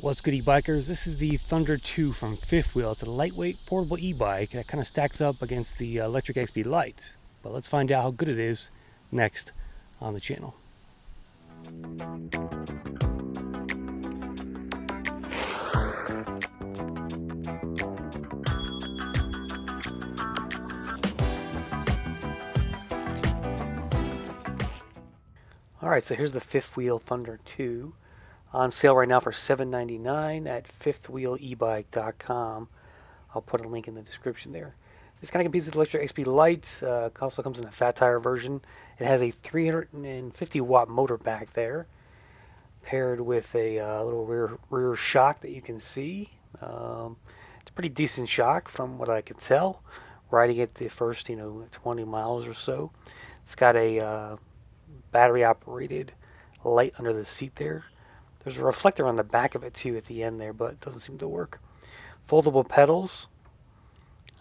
What's good, e-bikers? This is the Thunder 2 from Fifth Wheel. It's a lightweight portable e-bike that kind of stacks up against the Lectric XP Lite. But let's find out how good it is next on the channel. Alright, so here's the Fifth Wheel Thunder 2. On sale right now for $7.99 at fifthwheelebike.com. I'll put a link in the description there. This kind of competes with the Lectric XP Lite. Also comes in a fat tire version. It has a 350 watt motor back there, paired with a little rear shock that you can see. It's a pretty decent shock from what I can tell. Riding it the first 20 miles or so. It's got a battery operated light under the seat there. There's a reflector on the back of it too at the end there, but it doesn't seem to work. Foldable pedals.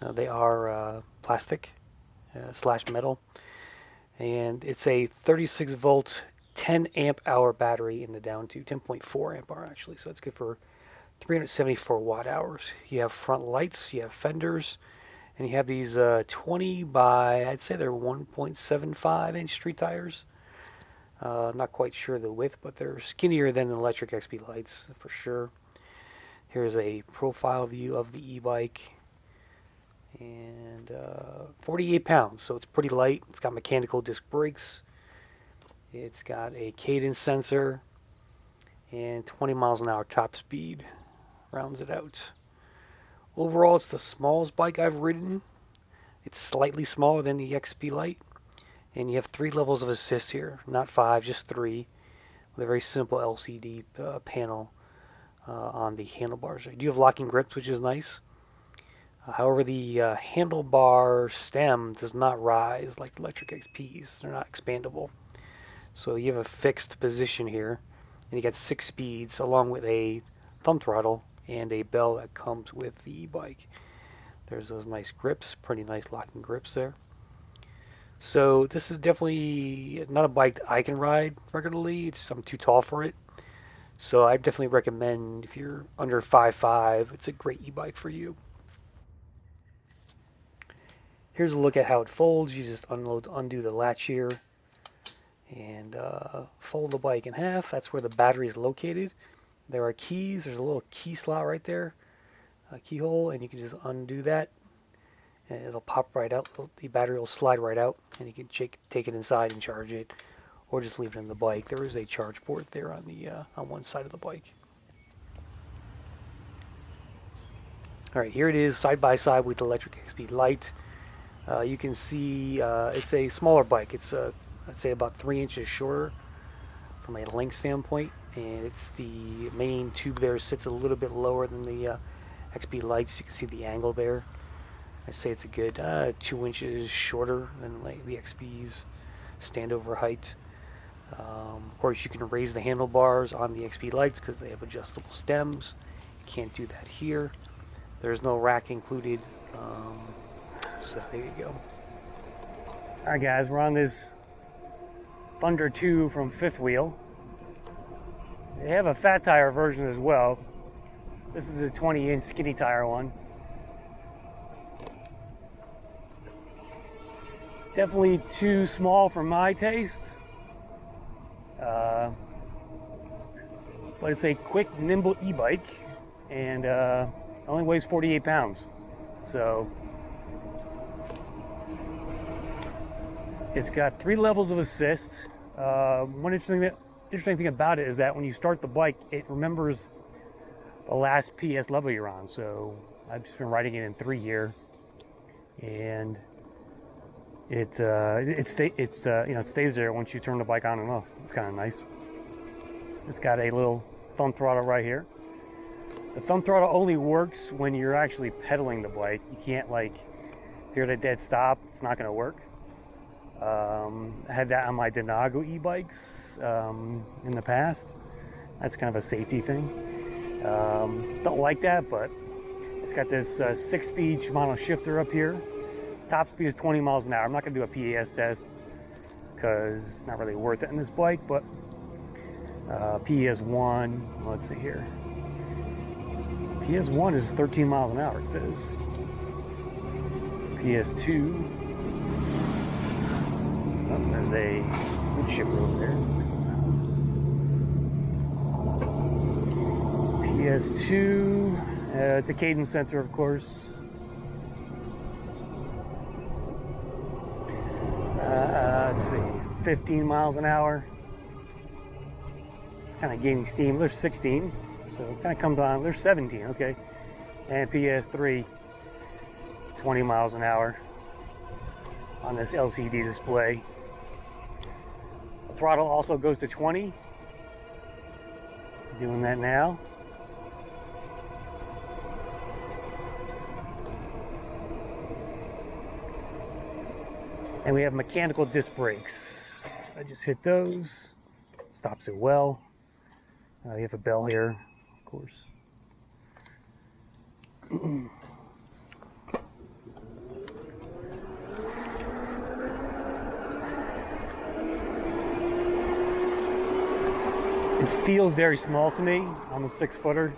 They are plastic / metal. And it's a 36 volt, 10 amp hour battery in the down to 10.4 amp hour actually. So it's good for 374 watt hours. You have front lights, you have fenders, and you have these 20 by, I'd say they're 1.75 inch street tires. Not quite sure the width, but they're skinnier than the Lectric XP Lites for sure. Here's a profile view of the e-bike. And 48 pounds, so it's pretty light. It's got mechanical disc brakes. It's got a cadence sensor. And 20 miles an hour top speed rounds it out. Overall, it's the smallest bike I've ridden. It's slightly smaller than the XP Lite. And you have 3 levels of assist here, not 5, just 3, with a very simple LCD panel on the handlebars. You do have locking grips, which is nice. However, the handlebar stem does not rise like the Lectric XPs. They're not expandable. So you have a fixed position here, and you got 6 speeds along with a thumb throttle and a bell that comes with the e-bike. There's those nice grips, pretty nice locking grips there. So this is definitely not a bike that I can ride regularly. I'm too tall for it. So I definitely recommend if you're under 5'5", it's a great e-bike for you. Here's a look at how it folds. You just undo the latch here and fold the bike in half. That's where the battery is located. There are keys. There's a little key slot right there, a keyhole, and you can just undo that. And it'll pop right out. The battery will slide right out, and you can take it inside and charge it, or just leave it in the bike. There is a charge port there on the on one side of the bike. All right, here it is side by side with the Lectric XP Lite. You can see it's a smaller bike. It's I'd say about 3 inches shorter from a length standpoint, and it's the main tube there sits a little bit lower than the XP Lites. You can see the angle there. I'd say it's a good 2 inches shorter than like the XP's standover height. Of course, you can raise the handlebars on the XP Lites because they have adjustable stems. You can't do that here. There's no rack included. So there you go. Alright guys, we're on this Thunder 2 from Fifth Wheel. They have a fat tire version as well. This is a 20-inch skinny tire one. Definitely too small for my taste, but it's a quick, nimble e-bike, and only weighs 48 pounds. So it's got 3 levels of assist. One interesting thing about it is that when you start the bike, it remembers the last PS level you're on. So I've just been riding it in 3 here, and it stays there once you turn the bike on and off. It's kind of nice. It's got a little thumb throttle right here. The thumb throttle only works when you're actually pedaling the bike. You can't, like, if you're at a dead stop, it's not going to work. I had that on my Denago e-bikes in the past. That's kind of a safety thing. Don't like that, but it's got this 6-speed Shimano shifter up here. Top speed is 20 miles an hour. I'm not going to do a PAS test because it's not really worth it in this bike, but PAS 1, let's see here. PS1 is 13 miles an hour, it says. PS2. Oh, there's a wood chipper over there. PS2. It's a cadence sensor, of course. Let's see, 15 miles an hour. It's kind of gaining steam. There's 16, so it kind of comes on. There's 17, okay. And PS3, 20 miles an hour on this LCD display. The throttle also goes to 20. Doing that now. And we have mechanical disc brakes. I just hit those. Stops it well. You have a bell here, of course. It feels very small to me. I'm a 6-footer,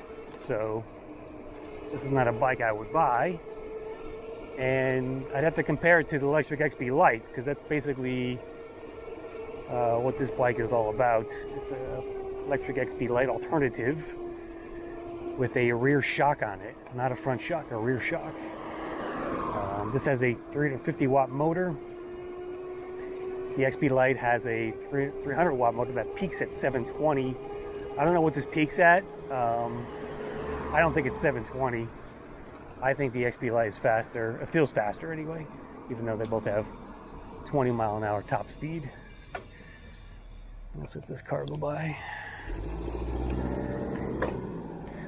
so this is not a bike I would buy. And I'd have to compare it to the Lectric XP Lite, because that's basically what this bike is all about. It's a Lectric XP Lite alternative with a rear shock on it, not a front shock, a rear shock. This has a 350 watt motor. The XP Lite has a 300 watt motor that peaks at 720. I don't know what this peaks at. I don't think it's 720. I think the XP Lite is faster. It feels faster anyway, even though they both have 20 mile an hour top speed. Let's let this car go by.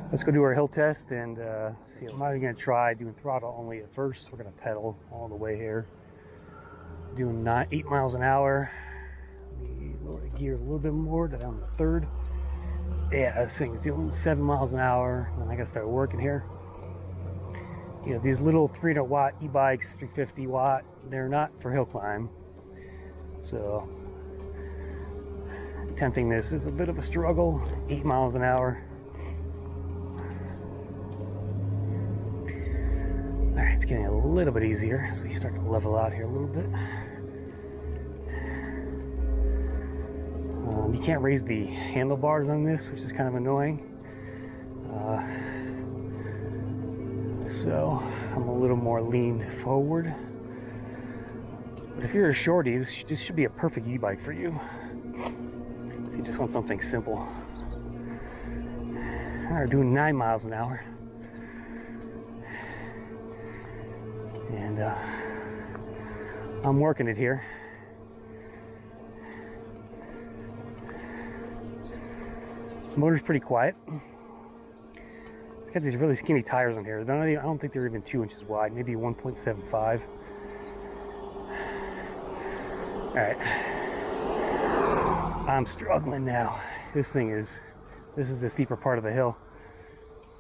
Let's go do our hill test and see. I'm not even going to try doing throttle only at first. We're going to pedal all the way here. Doing 8 miles an hour. Let me lower the gear a little bit more down the third. Yeah, this thing's doing 7 miles an hour. And I got to start working here. You know, these little 300 watt e-bikes, 350 watt, they're not for hill climb. So, attempting this is a bit of a struggle. 8 miles an hour. Alright, it's getting a little bit easier as we start to level out here a little bit. You can't raise the handlebars on this, which is kind of annoying. So I'm a little more leaned forward. But if you're a shorty, this should be a perfect e-bike for you. If you just want something simple. Alright, we're doing 9 miles an hour. And I'm working it here. The motor's pretty quiet. It's got these really skinny tires on here. I don't think they're even 2 inches wide, maybe 1.75. Alright. I'm struggling now. This is the steeper part of the hill.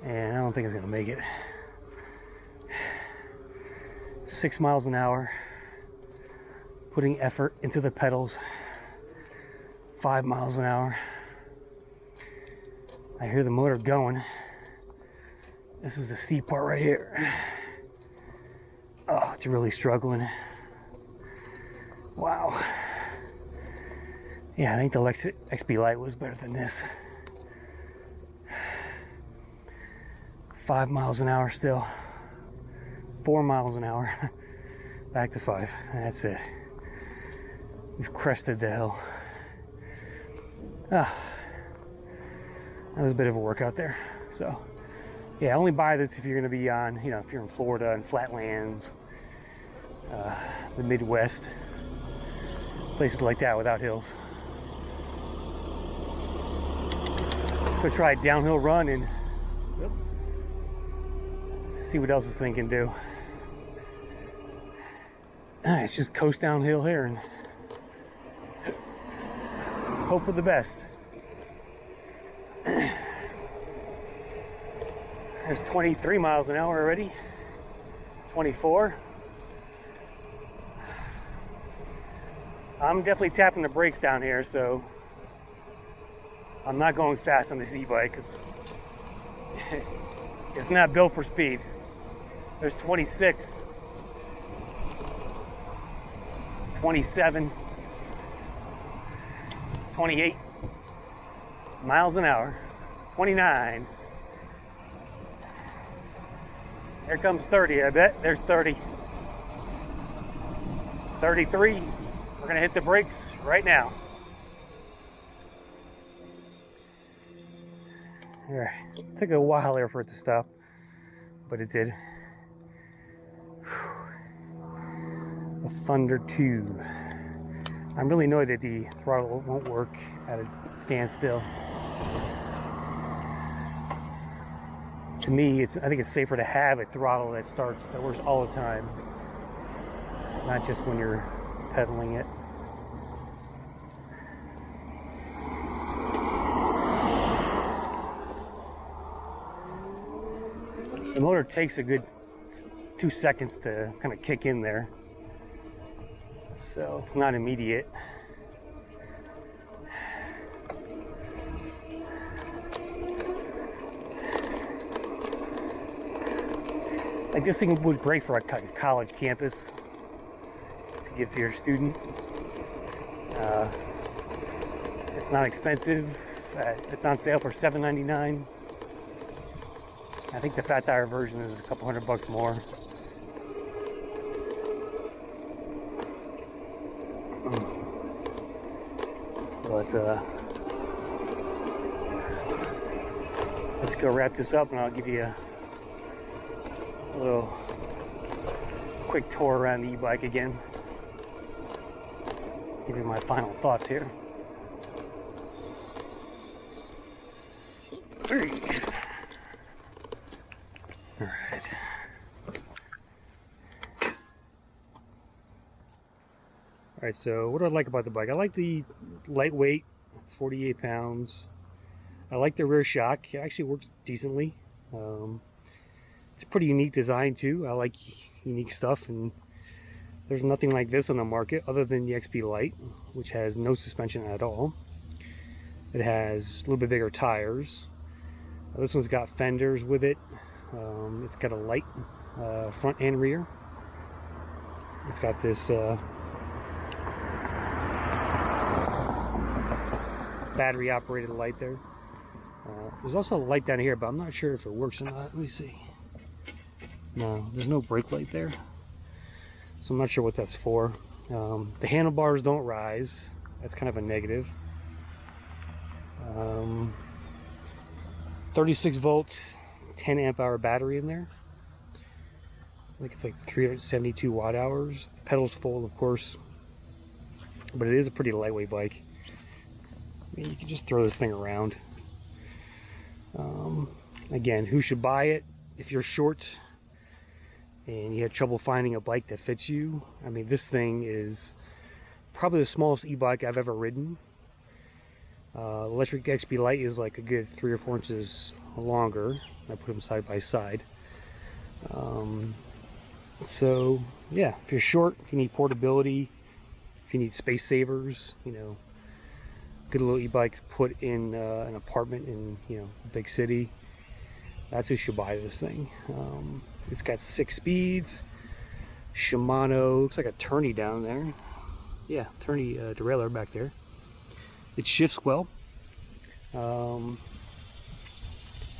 And I don't think it's going to make it. 6 miles an hour. Putting effort into the pedals. 5 miles an hour. I hear the motor going. This is the steep part right here. Oh, it's really struggling. Wow. Yeah, I think the Lectric XP Lite was better than this. 5 miles an hour still. 4 miles an hour. Back to 5. That's it. We've crested the hill. Ah. That was a bit of a workout there. So, yeah, only buy this if you're going to be on, you know, if you're in Florida and flatlands, the Midwest, places like that without hills. Let's go try a downhill run and see what else this thing can do. It's just coast downhill here and hope for the best. There's 23 miles an hour already. 24. I'm definitely tapping the brakes down here, so I'm not going fast on this e-bike because It's not built for speed. There's 26, 27, 28 miles an hour, 29. Here comes 30, I bet. There's 30. 33. We're gonna hit the brakes right now. Alright, it took a while there for it to stop, but it did. The Thunder 2. I'm really annoyed that the throttle won't work at a standstill. To me, I think it's safer to have a throttle that works all the time, not just when you're pedaling it. The motor takes a good 2 seconds to kind of kick in there, so it's not immediate. Like, this thing would be great for a college campus to give to your student. It's not expensive. It's on sale for $7.99. I think the fat tire version is a couple $100 more. But let's go wrap this up, and I'll give you a little quick tour around the e-bike again. Give you my final thoughts here. Alright. Alright, so what do I like about the bike? I like the lightweight. It's 48 pounds. I like the rear shock. It actually works decently. It's a pretty unique design too. I like unique stuff, and there's nothing like this on the market other than the XP Lite, which has no suspension at all. It has a little bit bigger tires. This one's got fenders with it. It's got a light front and rear. It's got this battery operated light there. There's also a light down here, but I'm not sure if it works or not. Let me see. No, there's no brake light there, so I'm not sure what that's for. The handlebars don't rise. That's kind of a negative. 36 volt, 10 amp hour battery in there. I think it's like 372 watt hours. The pedal's full, of course, but it is a pretty lightweight bike. I mean, you can just throw this thing around. Again, who should buy it? If you're short and you have trouble finding a bike that fits you, I mean, this thing is probably the smallest e-bike I've ever ridden. Lectric XP Lite is like a good 3 or 4 inches longer. I put them side by side. So yeah, if you're short, if you need portability, if you need space savers, you know, good little e-bike to put in an apartment in, you know, a big city, that's who should buy this thing. It's got 6 speeds, Shimano, looks like a tourney down there. Yeah, tourney derailleur back there. It shifts well, and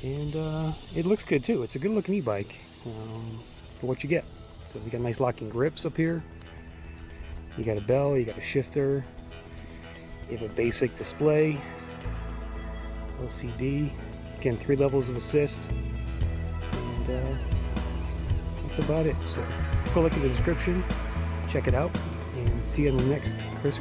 it looks good too. It's a good looking e-bike for what you get. So you got nice locking grips up here. You got a bell, you got a shifter. You have a basic display, LCD. Again, 3 levels of assist, and that's about it. So put a link in the description. Check it out, and see you on the next CHRISC.